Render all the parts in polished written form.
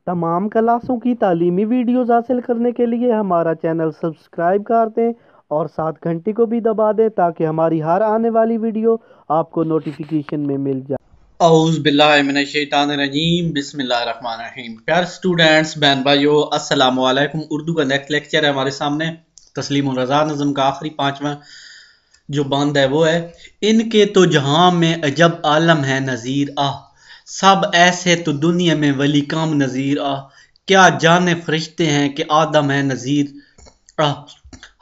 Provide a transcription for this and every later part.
تمام کلاسوں کی تعلیمی ویڈیوز حاصل کرنے کے لیے ہمارا چینل سبسکرائب کر دیں اور ساتھ گھنٹی کو بھی دبا دیں تاکہ ہماری ہر آنے والی ویڈیو آپ کو نوٹیفیکیشن میں مل جائے۔ اعوذ باللہ من الشیطان الرجیم، بسم اللہ الرحمن الرحیم۔ پیارے اسٹوڈنٹس، بہن بھائیو، السلام علیکم۔ اردو کا نیکسٹ لیکچر ہے ہمارے سامنے، تسلیم الرضا نظم کا آخری 5واں جو بند ہے وہ ہے: ان کے تو جہاں میں عجب عالم ہے نظیر آہ، سب ایسے تو دنیا میں ولی کام نظیر آہ، کیا جانے فرشتے ہیں کہ آدم ہے نظیر آہ،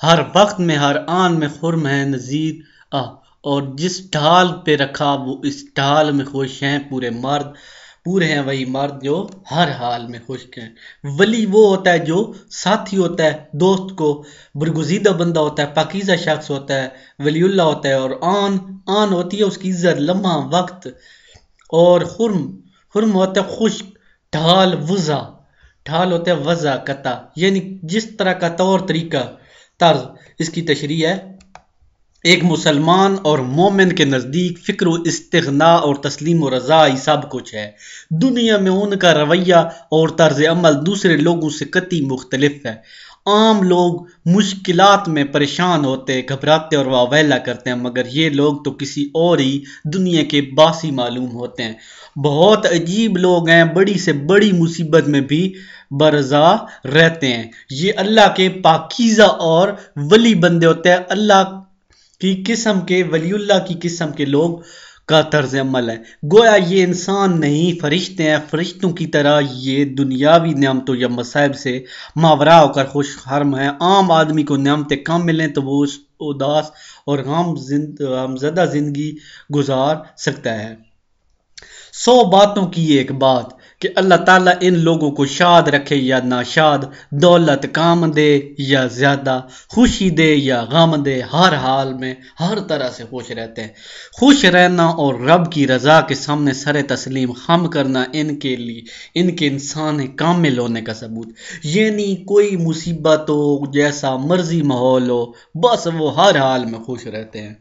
ہر وقت میں ہر آن میں خرم ہے نظیر آہ، اور جس ڈھال پہ رکھا وہ اس ڈھال میں خوش ہیں پورے ہیں وہی مرد جو ہر حال میں خوش ہیں۔ ولی وہ ہوتا ہے جو ساتھی ہوتا ہے، دوست کو برگزیدہ بندہ ہوتا ہے، پاکیزہ شخص ہوتا ہے، ولی اللہ ہوتا ہے، اور آن ہوتی ہے اس کی عزت لمحہ وقت، اور خرم ہوتا ہے خشک، ڈھال ہوتا ہے وضع قطع، یعنی جس طرح کا طور طریقہ طرز۔ اس کی تشریح ہے: ایک مسلمان اور مومن کے نزدیک فکر و استغناء اور تسلیم و رضا ہی سب کچھ ہے۔ دنیا میں ان کا رویہ اور طرز عمل دوسرے لوگوں سے قطعی مختلف ہے۔ عام لوگ مشکلات میں پریشان ہوتے، گھبراتے اور واویلا کرتے ہیں، مگر یہ لوگ تو کسی اور ہی دنیا کے باسی معلوم ہوتے ہیں۔ بہت عجیب لوگ ہیں، بڑی سے بڑی مصیبت میں بھی برضا رہتے ہیں۔ یہ اللہ کے پاکیزہ اور ولی بندے ہوتے ہیں، اللہ کی قسم کے، ولی اللہ کی قسم کے لوگ کا طرز عمل ہے۔ گویا یہ انسان نہیں، فرشتے ہیں، فرشتوں کی طرح یہ دنیاوی نعمتوں یا مصائب سے ماورا ہو کر خوش خرم ہیں۔ عام آدمی کو نعمتیں کم ملیں تو وہ اداس اور غم زدہ زندگی گزار سکتا ہے۔ 100 باتوں کی ایک بات کہ اللہ تعالیٰ ان لوگوں کو شاد رکھے یا ناشاد، دولت کام دے یا زیادہ، خوشی دے یا غم دے، ہر حال میں ہر طرح سے خوش رہتے ہیں۔ خوش رہنا اور رب کی رضا کے سامنے سر تسلیم خم کرنا ان کے انسان کامل ہونے کا ثبوت، یعنی کوئی مصیبت ہو، جیسا مرضی ماحول ہو، بس وہ ہر حال میں خوش رہتے ہیں۔